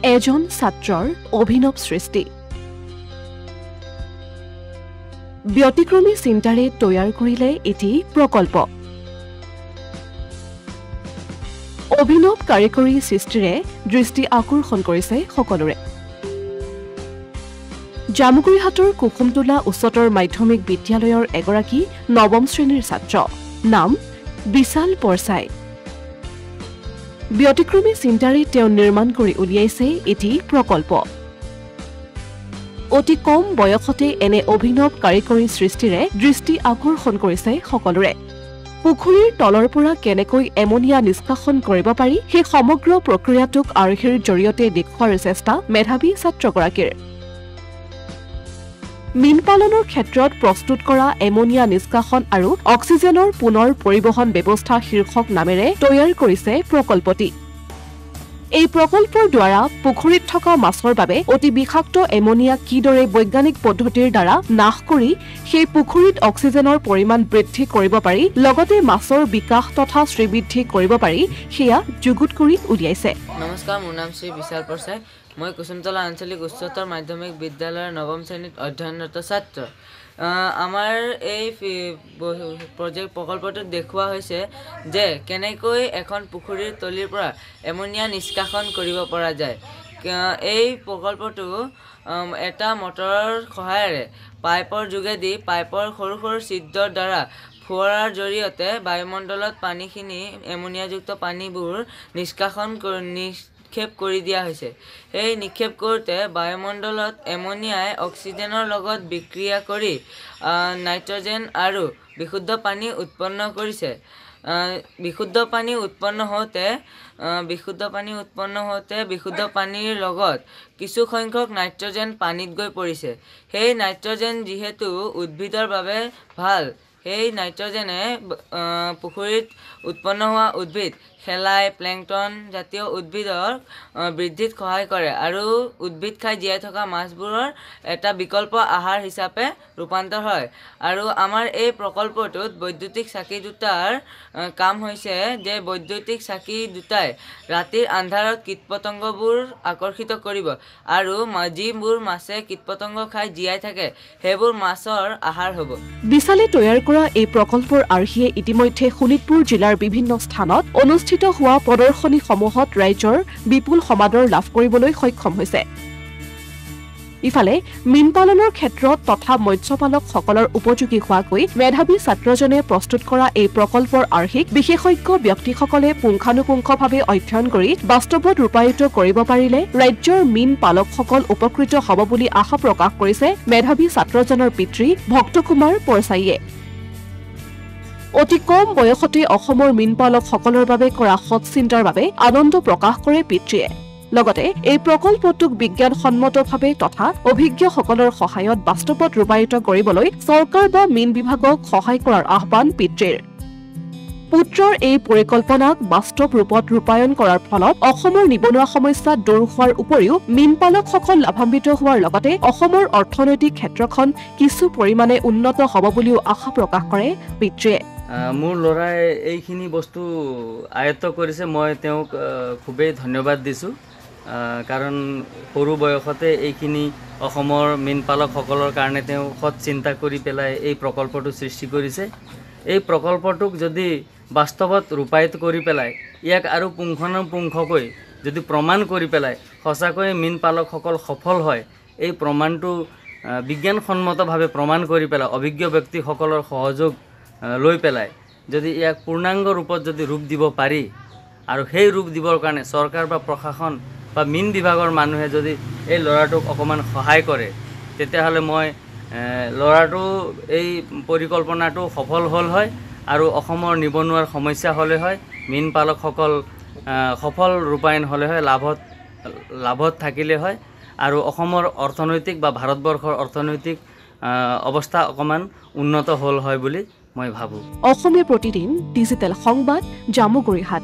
এজন ছাত্ৰৰ অভিনৱ সৃষ্টি ব্যতিক্ৰমী চিন্তাৰে তৈয়াৰ কৰিলে এটি প্ৰকল্প অভিনৱ কাৰিকৰী সৃষ্টিৰে দৃষ্টি আকৰ্ষণ কৰিছে সকলোৰে জামুগুৰিহাটৰ কুকুমটোলা উচ্চতৰ মাধ্যমিক বিদ্যালয়ৰ এগৰাকী নৱম শ্ৰেণীৰ ছাত্ৰ নাম বিশাল পৰছাই ব্যতিক্ৰমী চিন্তাৰে তেওঁ নিৰ্মাণ কৰি উলিয়াইছে এটি প্ৰকল্প অতি কম বয়সতে এনে অভিনৱ কাৰিকৰী সৃষ্টিৰে দৃষ্টি আকৰ্ষণ কৰিছে সকলোৰে পুখুৰীৰ তলৰ পৰা কেনেকৈ এমনিয়া নিষ্কাশন কৰিব পাৰি সেই সমগ্ৰ প্ৰক্ৰিয়াটোক আৰ্হিৰ জৰিয়তে দেখুৱাৰ চেষ্টা মেধাৱী ছাত্ৰগৰাকীৰ মীন পালনৰ ক্ষেত্ৰত প্ৰস্তুত কৰা এমনিয়া নিষ্কাশন আৰু অক্সিজেনৰ পুনৰ পৰিবহন ব্যৱস্থা শীৰ্ষক নামেৰে তৈয়াৰ কৰিছে প্ৰকল্পটি এই প্ৰকল্পৰ দ্বাৰা পুখুৰীত থকা মাছৰ বাবে অতি বিষাক্ত এমনিয়া কিদৰে বৈজ্ঞানিক পদ্ধতিৰ দ্বাৰা নাশ কৰি সেই পুখুৰীত অক্সিজেনৰ পৰিমাণ বৃদ্ধি কৰিব পাৰি লগতে মাছৰ বিকাশ তথা শ্ৰীবৃদ্ধি কৰিব পাৰি সেয়া যুগুত কৰি উলিয়াইছে নমস্কাৰ মোৰ নাম শ্ৰী বিশাল পৰছাই মই কুসুমতলা আঞ্চলিক উচ্চতৰ মাধ্যমিক বিদ্যালয়ৰ নৱম শ্ৰেণীত অধ্যয়নৰত ছাত্ৰ আমাৰ এই প্ৰকল্পটোত দেখুওৱা হৈছে যে কেনেকৈ এখন পুখুৰীৰ তলিৰ পৰা এমনিয়া নিষ্কাশন কৰিব পৰা যায় এই প্ৰকল্পটো এটা মটৰৰ সহায়েৰে পাইপৰ যোগেদি পাইপৰ সৰু সৰু ছিদ্ৰৰ দ্বাৰা ফুৱাৰাৰ জৰিয়তে বায়ুমণ্ডলত পানীখিনি এমনিয়াযুক্ত পানীবোৰ নিক্ষেপ কৰি দিয়া হৈছে এই নিক্ষেপ কৰোঁতে বায়ুমণ্ডলত এমনিয়াই অক্সিজেনৰ লগত বিক্ৰিয়া কৰি নাইট্ৰজেন আৰু বিশুদ্ধ পানী উৎপন্ন কৰিছে বিশুদ্ধ পানী উৎপন্ন হওঁতে বিশুদ্ধ পানীৰ লগত কিছু সংখ্যক নাইট্ৰজেন পানীত গৈ পৰিছে সেই নাইট্ৰজেন যিহেতু উদ্ভিদৰ বাবে ভাল সেই নাইট্ৰজেনে পুখুৰীত উৎপন্ন হোৱা উদ্ভিদ শেলাই প্লেংটন জাতীয় উদ্ভিদৰ বৃদ্ধিত সহায় কৰে আৰু উদ্ভিদ খাই জীয়াই থকা মাছবোৰৰ এটা বিকল্প আহাৰ হিচাপে ৰূপান্তৰ হয় আৰু আমাৰ এই প্ৰকল্পটোত বৈদ্যুতিক চাকি দুটাৰ কাম হৈছে যে বৈদ্যুতিক চাকি দুটাই ৰাতিৰ আন্ধাৰত কীটপতংগবোৰ আকৰ্ষিত কৰিব আৰু যিবোৰ মাছে কীটপতংগ খাই জীয়াই থাকে সেইবোৰ মাছৰ আহাৰ হ'ব বিশালে তৈয়াৰ কৰা এই প্ৰকল্পৰ আৰ্হিয়ে ইতিমধ্যে শোণিতপুৰ জিলাৰ বিভিন্ন স্থানত অনুষ্ঠিত হোৱা প্ৰদৰ্শনীসমূহত ৰাইজৰ বিপুল সমাদৰ লাভ কৰিবলৈ সক্ষম হৈছে ইফালে মীন পালনৰ ক্ষেত্ৰত তথা মৎস্যপালকসকলৰ উপযোগী হোৱাকৈ মেধাৱী ছাত্ৰজনে প্ৰস্তুত কৰা এই প্ৰকল্পৰ আৰ্হিক বিশেষজ্ঞ ব্যক্তিসকলে পুংখানুপুংখভাৱে অধ্যয়ন কৰি বাস্তৱত ৰূপায়িত কৰিব পাৰিলে ৰাজ্যৰ মীন পালকসকল উপকৃত হ'ব বুলি আশা প্ৰকাশ কৰিছে মেধাৱী ছাত্ৰজনৰ পিতৃ ভক্তকুমাৰ পৰছাইয়ে অতি কম বয়সতে অসমৰ মীন পালকসকলৰ বাবে কৰা সৎচিন্তাৰ বাবে আনন্দ প্ৰকাশ কৰে পিতৃয়ে লগতে এই প্ৰকল্পটোক বিজ্ঞানসন্মতভাৱে তথা অভিজ্ঞসকলৰ সহায়ত বাস্তৱত ৰূপায়িত কৰিবলৈ চৰকাৰ বা মীন বিভাগক সহায় কৰাৰ আহ্বান পিতৃৰ পুত্ৰৰ এই পৰিকল্পনাক বাস্তৱ ৰূপত ৰূপায়ণ কৰাৰ ফলত অসমৰ নিবনুৱা সমস্যা দূৰ হোৱাৰ উপৰিও মীন পালকসকল লাভান্বিত হোৱাৰ লগতে অসমৰ অৰ্থনৈতিক ক্ষেত্ৰখন কিছু পৰিমাণে উন্নত হ'ব বুলিও আশা প্ৰকাশ কৰে পিতৃয়ে মোৰ ল'ৰাই এইখিনি বস্তু আয়ত্ত কৰিছে মই তেওঁক খুবেই ধন্যবাদ দিছোঁ কাৰণ সৰু বয়সতে এইখিনি অসমৰ মীন পালকসকলৰ কাৰণে তেওঁ সৎ চিন্তা কৰি পেলাই এই প্ৰকল্পটো সৃষ্টি কৰিছে এই প্ৰকল্পটোক যদি বাস্তৱত ৰূপায়িত কৰি পেলাই ইয়াক আৰু পুংখানুপুংখকৈ যদি প্ৰমাণ কৰি পেলাই সঁচাকৈ মীন পালকসকল সফল হয় এই প্ৰমাণটো বিজ্ঞানসন্মতভাৱে প্ৰমাণ কৰি পেলাই অভিজ্ঞ ব্যক্তিসকলৰ সহযোগ লৈ পেলাই যদি ইয়াক পূৰ্ণাংগ ৰূপত যদি ৰূপ দিব পাৰি আৰু সেই ৰূপ দিবৰ কাৰণে চৰকাৰ বা প্ৰশাসন বা মীন বিভাগৰ মানুহে যদি এই ল'ৰাটোক অকণমান সহায় কৰে তেতিয়াহ'লে মই ল'ৰাটো এই পৰিকল্পনাটো সফল হ'ল হয় আৰু অসমৰ নিবনুৱাৰ সমস্যা হ'লে হয় মীন পালকসকল সফল ৰূপায়ণ হ'লে হয় লাভত থাকিলে হয় আৰু অসমৰ অৰ্থনৈতিক বা ভাৰতবৰ্ষৰ অৰ্থনৈতিক অৱস্থা অকণমান উন্নত হ'ল হয় বুলি মই ভাবোঁ অসমীয়া প্ৰতিদিন ডিজিটেল সংবাদ জামুগুৰিহাট